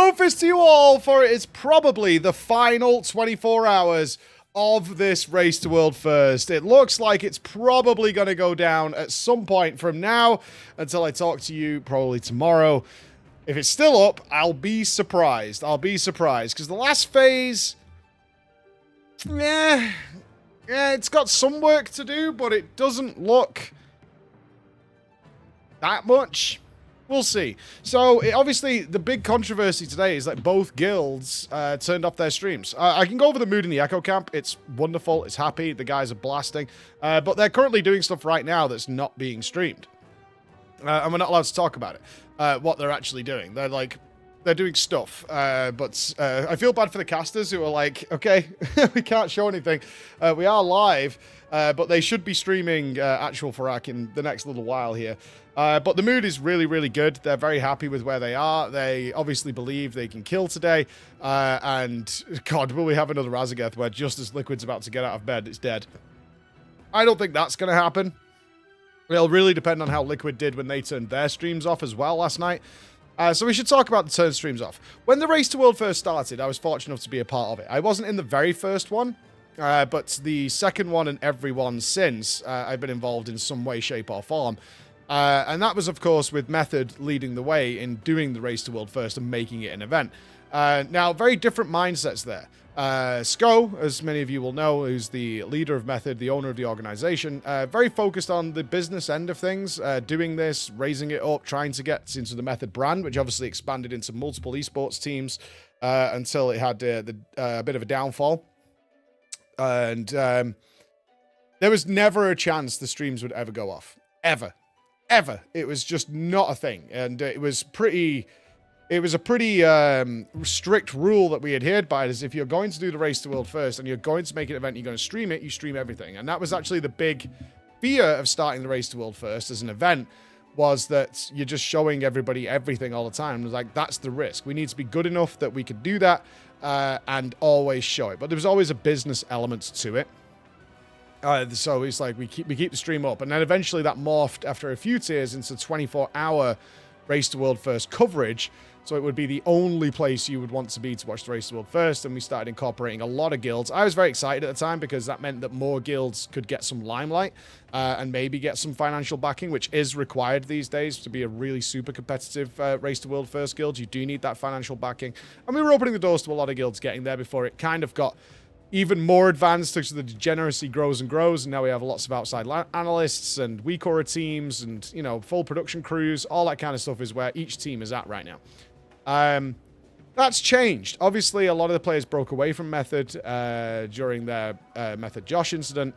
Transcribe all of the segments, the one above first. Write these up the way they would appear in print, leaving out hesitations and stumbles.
Brofist to you all, for it is probably the final 24 hours of this Race to World First. It looks like it's probably going to go down at some point from now until I talk to you probably tomorrow. If it's still up, I'll be surprised. I'll be surprised, because the last phase, yeah, it's got some work to do, but it doesn't look that much. We'll see. So, obviously, the big controversy today is that both guilds turned off their streams. I can go over the mood in the Echo camp. It's wonderful. It's happy. The guys are blasting. But they're currently doing stuff right now that's not being streamed. And we're not allowed to talk about it, what they're actually doing. They're doing stuff. But I feel bad for the casters who are like, okay, we can't show anything. We are live, but they should be streaming actual Fyrakk in the next little while here. But the mood is really, really good. They're very happy with where they are. They obviously believe they can kill today. And, God, will we have another Razageth where just as Liquid's about to get out of bed, it's dead? I don't think that's going to happen. It'll really depend on how Liquid did when they turned their streams off as well last night. So we should talk about the turn streams off. When the Race to World first started, I was fortunate enough to be a part of it. I wasn't in the very first one, but the second one and every one since, I've been involved in some way, shape, or form. And that was, of course, with Method leading the way in doing the Race to World First and making it an event. Now, very different mindsets there. Sko, as many of you will know, who's the leader of Method, the owner of the organization, very focused on the business end of things, doing this, raising it up, trying to get into the Method brand, which obviously expanded into multiple esports teams until it had a bit of a downfall. And there was never a chance the streams would ever go off. Ever. It was just not a thing. And it was a pretty strict rule that we adhered by, is if you're going to do the Race to World First and you're going to make an event, you're going to stream it, you stream everything. And that was actually the big fear of starting the Race to World First as an event, was that you're just showing everybody everything all the time. It was like, that's the risk. We need to be good enough that we could do that and always show it. But there was always a business element to it. So it's like we keep the stream up, and then eventually that morphed after a few tiers into 24-hour Race to World First coverage. So it would be the only place you would want to be to watch the Race to World First, and we started incorporating a lot of guilds. I was very excited at the time because that meant that more guilds could get some limelight and maybe get some financial backing, which is required these days to be a really super competitive Race to World First guild. You do need that financial backing, and we were opening the doors to a lot of guilds getting there before it kind of got even more advanced, as the degeneracy grows and grows, and now we have lots of outside analysts and WeCora teams and, you know, full production crews. All that kind of stuff is where each team is at right now. That's changed. Obviously, a lot of the players broke away from Method during their Method Josh incident.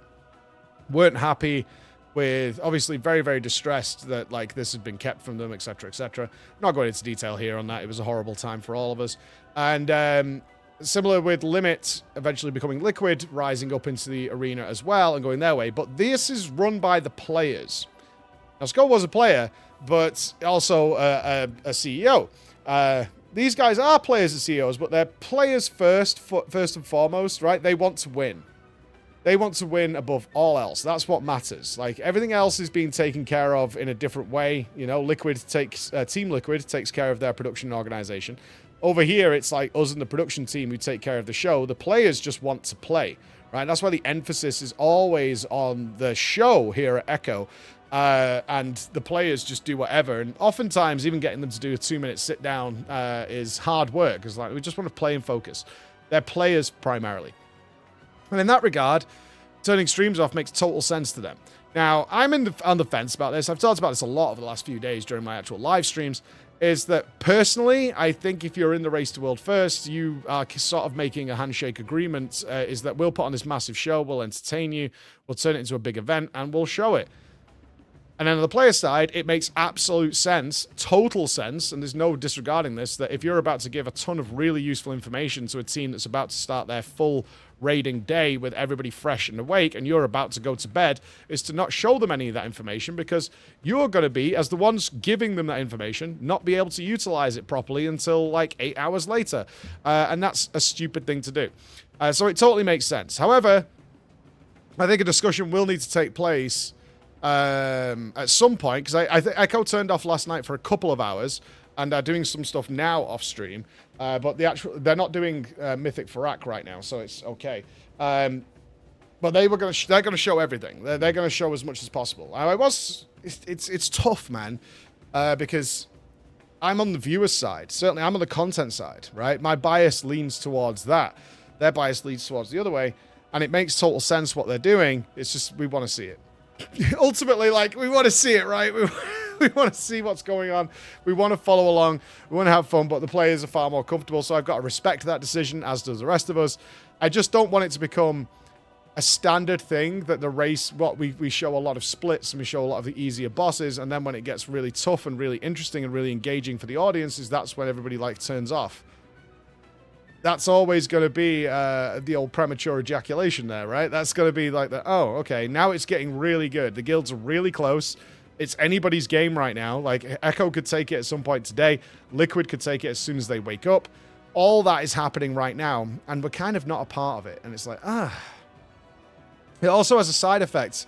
Weren't happy with, obviously, very, very distressed that, like, this had been kept from them, etc., etc. Not going into detail here on that. It was a horrible time for all of us. And similar with Limit eventually becoming Liquid, rising up into the arena as well and going their way. But this is run by the players. Now, Skull was a player, but also a CEO. These guys are players and CEOs, but they're players first and foremost, right? They want to win. They want to win above all else. That's what matters. Like, everything else is being taken care of in a different way. You know, Team Liquid takes care of their production organization. Over here, it's like us and the production team who take care of the show. The players just want to play, right? That's why the emphasis is always on the show here at Echo. And the players just do whatever. And oftentimes, even getting them to do a 2-minute sit down is hard work. Because, like, we just want to play and focus. They're players primarily. And in that regard, turning streams off makes total sense to them. Now, I'm on the fence about this. I've talked about this a lot over the last few days during my actual live streams. Is that personally, I think if you're in the Race to World First, you are sort of making a handshake agreement, is that we'll put on this massive show, we'll entertain you, we'll turn it into a big event, and we'll show it. And then on the player side, it makes absolute sense, total sense, and there's no disregarding this, that if you're about to give a ton of really useful information to a team that's about to start their full raiding day with everybody fresh and awake, and you're about to go to bed, is to not show them any of that information, because you're going to be, as the ones giving them that information, not be able to utilize it properly until like 8 hours later. And that's a stupid thing to do. So it totally makes sense. However, I think a discussion will need to take place at some point, because I Echo turned off last night for a couple of hours. and are doing some stuff now off stream. But they're not doing Mythic Fyrakk right now, so it's okay. But they're going to show everything. They're going to show as much as possible. It's tough, man, because I'm on the viewer's side. Certainly, I'm on the content side, right? My bias leans towards that. Their bias leans towards the other way, and it makes total sense what they're doing. It's just we want to see it. Ultimately, like, we want to see it, right? We want to see what's going on. We want to follow along. We want to have fun, but the players are far more comfortable, so I've got to respect that decision, as does the rest of us. I just don't want it to become a standard thing that the race, we show a lot of splits and we show a lot of the easier bosses, and then when it gets really tough and really interesting and really engaging for the audiences, that's when everybody, like, turns off. That's always going to be the old premature ejaculation there, right? That's going to be like the, oh, okay, now it's getting really good. The guilds are really close. It's anybody's game right now. Like, Echo could take it at some point today. Liquid could take it as soon as they wake up. All that is happening right now, and we're kind of not a part of it. And it's like, It also has a side effect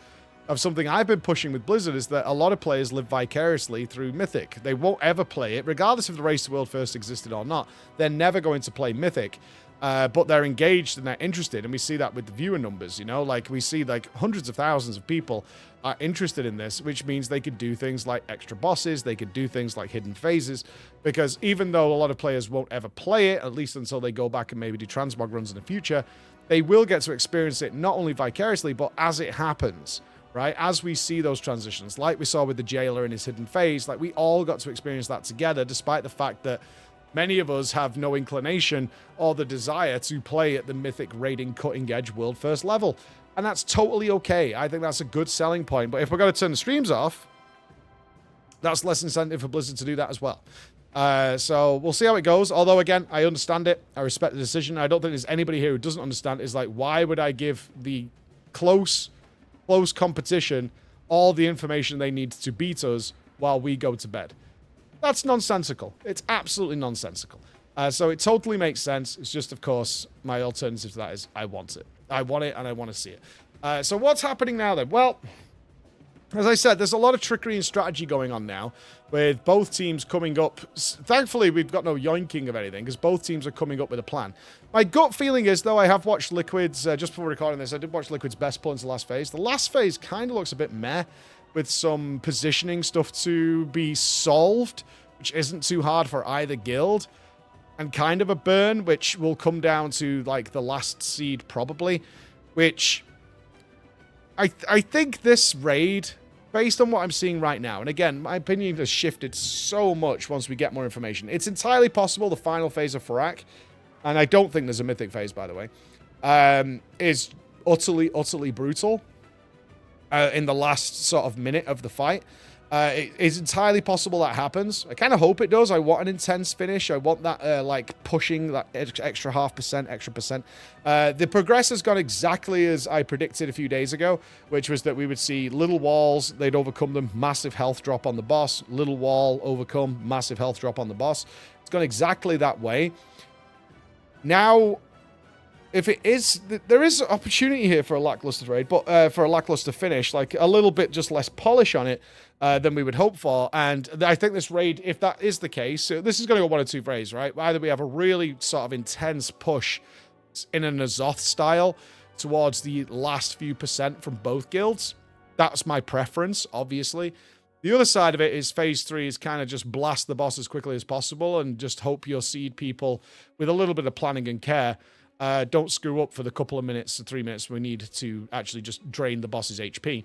of something I've been pushing with Blizzard, is that a lot of players live vicariously through Mythic. They won't ever play it, regardless if the Race to World first existed or not. They're never going to play Mythic, but they're engaged and they're interested, and we see that with the viewer numbers, you know? Like, we see, like, hundreds of thousands of people are interested in this, which means they could do things like extra bosses, they could do things like hidden phases, because even though a lot of players won't ever play it, at least until they go back and maybe do transmog runs in the future, they will get to experience it not only vicariously, but as it happens. Right? As we see those transitions, like we saw with the Jailer in his hidden phase, like, we all got to experience that together, despite the fact that many of us have no inclination or the desire to play at the Mythic raiding cutting edge world first level. And that's totally okay. I think that's a good selling point. But if we're going to turn the streams off, that's less incentive for Blizzard to do that as well. So we'll see how it goes. Although, again, I understand it. I respect the decision. I don't think there's anybody here who doesn't understand. Is like, why would I give the close competition all the information they need to beat us while we go to bed? That's nonsensical. It's absolutely nonsensical. So it totally makes sense. It's just, of course, my alternative to that is I want it. I want it, and I want to see it. So what's happening now, then? Well, as I said, there's a lot of trickery and strategy going on now, with both teams coming up. Thankfully, we've got no yoinking of anything, because both teams are coming up with a plan. My gut feeling is, though, I have watched Liquid's, just before recording this, I did watch Liquid's best pull into the last phase. The last phase kind of looks a bit meh, with some positioning stuff to be solved, which isn't too hard for either guild, and kind of a burn, which will come down to, like, the last seed, probably, which I think this raid, based on what I'm seeing right now, and again, my opinion has shifted so much once we get more information. It's entirely possible the final phase of Fyrakk, and I don't think there's a Mythic phase, by the way, is utterly brutal in the last sort of minute of the fight. It's entirely possible that happens. I kind of hope it does. I want an intense finish. I want that, like, pushing that extra extra percent. The progress has gone exactly as I predicted a few days ago, which was that we would see little walls, they'd overcome them, massive health drop on the boss, little wall, overcome, massive health drop on the boss. It's gone exactly that way. Now, if it is, there is opportunity here for a lackluster raid, but for a lackluster finish, like a little bit just less polish on it than we would hope for. And I think this raid, if that is the case, so this is going to go one of two ways, right? Either we have a really sort of intense push in a N'Zoth style towards the last few percent from both guilds. That's my preference, obviously. The other side of it is phase 3 is kind of just blast the boss as quickly as possible and just hope your seed people, with a little bit of planning and care, don't screw up for the couple of minutes to 3 minutes we need to actually just drain the boss's HP.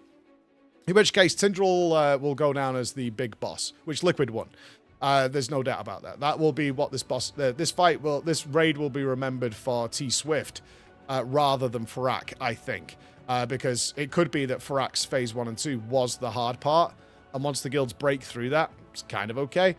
In which case, Tindral will go down as the big boss, which Liquid won. There's no doubt about that. That will be what this raid will be remembered for T-Swift rather than Fyrakk, I think. Because it could be that Fyrakk's phase 1 and 2 was the hard part, and once the guilds break through that, it's kind of okay.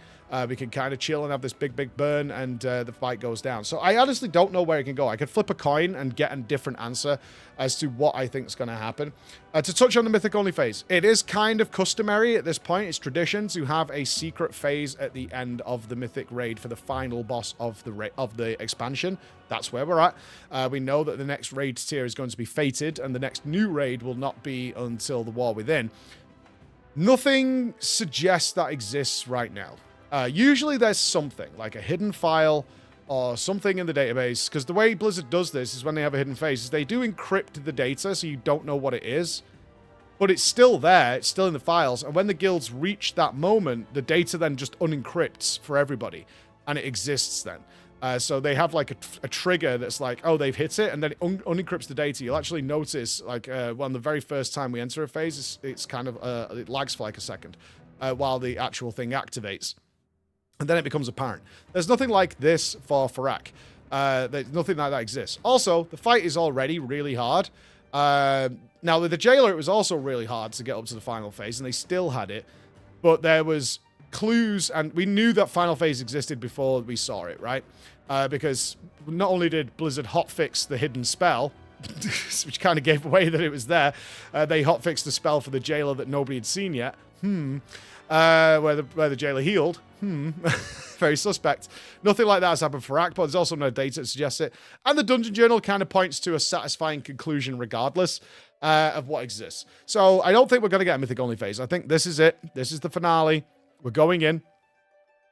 We can kind of chill and have this big burn, and the fight goes down. So I honestly don't know where it can go. I could flip a coin and get a different answer as to what I think is going to happen. To touch on the Mythic only phase, it is kind of customary at this point. It's tradition to have a secret phase at the end of the Mythic raid for the final boss of the expansion. That's where we're at. We know that the next raid tier is going to be fated, and the next new raid will not be until the War Within. Nothing suggests that exists right now. Usually there's something, like a hidden file or something in the database, because the way Blizzard does this is when they have a hidden phase, is they do encrypt the data so you don't know what it is. But it's still there, it's still in the files, and when the guilds reach that moment, the data then just unencrypts for everybody, and it exists then. So they have like a trigger that's like, oh, they've hit it, and then it unencrypts the data. You'll actually notice, like, when the very first time we enter a phase, it's kind of, it lags for like a second, while the actual thing activates. And then it becomes apparent. There's nothing like this for Fyrakk. Nothing like that exists. Also, the fight is already really hard. Now, with the Jailer, it was also really hard to get up to the final phase, and they still had it. But there was clues, and we knew that final phase existed before we saw it, right? Because not only did Blizzard hotfix the hidden spell, which kind of gave away that it was there, they hotfixed the spell for the Jailer that nobody had seen yet. Where the Jailer healed. Very suspect. Nothing like that has happened for Fyrakk, but there's also no data that suggests it. And the Dungeon Journal kind of points to a satisfying conclusion regardless of what exists. So I don't think we're going to get a Mythic Only phase. I think this is it. This is the finale. We're going in.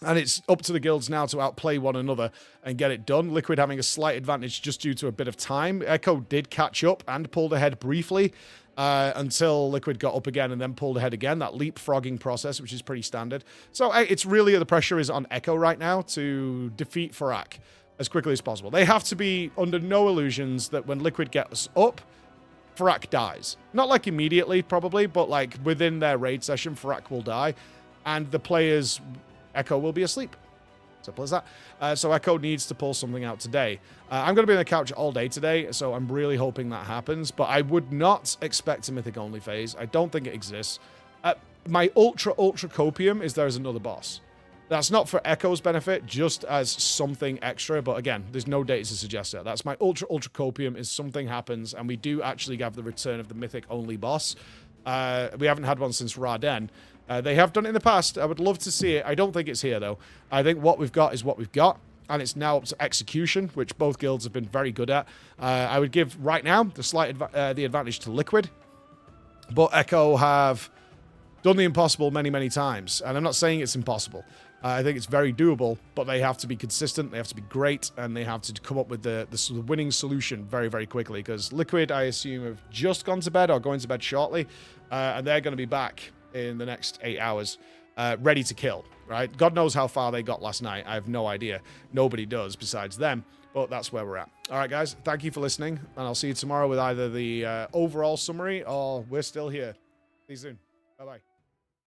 And it's up to the guilds now to outplay one another and get it done. Liquid having a slight advantage just due to a bit of time. Echo did catch up and pulled ahead briefly until Liquid got up again and then pulled ahead again. That leapfrogging process, which is pretty standard. So it's really, the pressure is on Echo right now to defeat Fyrakk as quickly as possible. They have to be under no illusions that when Liquid gets up, Fyrakk dies. Not like immediately, probably, but like within their raid session, Fyrakk will die. And the players... Echo will be asleep. Simple as that. So Echo needs to pull something out today. I'm going to be on the couch all day today, so I'm really hoping that happens. But I would not expect a Mythic Only phase. I don't think it exists. My ultra copium is there's another boss. That's not for Echo's benefit, just as something extra. But again, there's no data to suggest that. That's my ultra copium is something happens, and we do actually have the return of the Mythic Only boss. We haven't had one since Raden. They have done it in the past. I would love to see it. I don't think it's here, though. I think what we've got is what we've got, and it's now up to execution, which both guilds have been very good at. I would give, right now, the advantage to Liquid, but Echo have done the impossible many, many times, and I'm not saying it's impossible. I think it's very doable, but they have to be consistent, they have to be great, and they have to come up with the winning solution very, very quickly, because Liquid, I assume, have just gone to bed or going to bed shortly, and they're going to be back in the next 8 hours, ready to kill, right? God knows how far they got last night. I have no idea. Nobody does besides them, but that's where we're at. All right, guys, thank you for listening, and I'll see you tomorrow with either the overall summary or we're still here. See you soon. Bye-bye.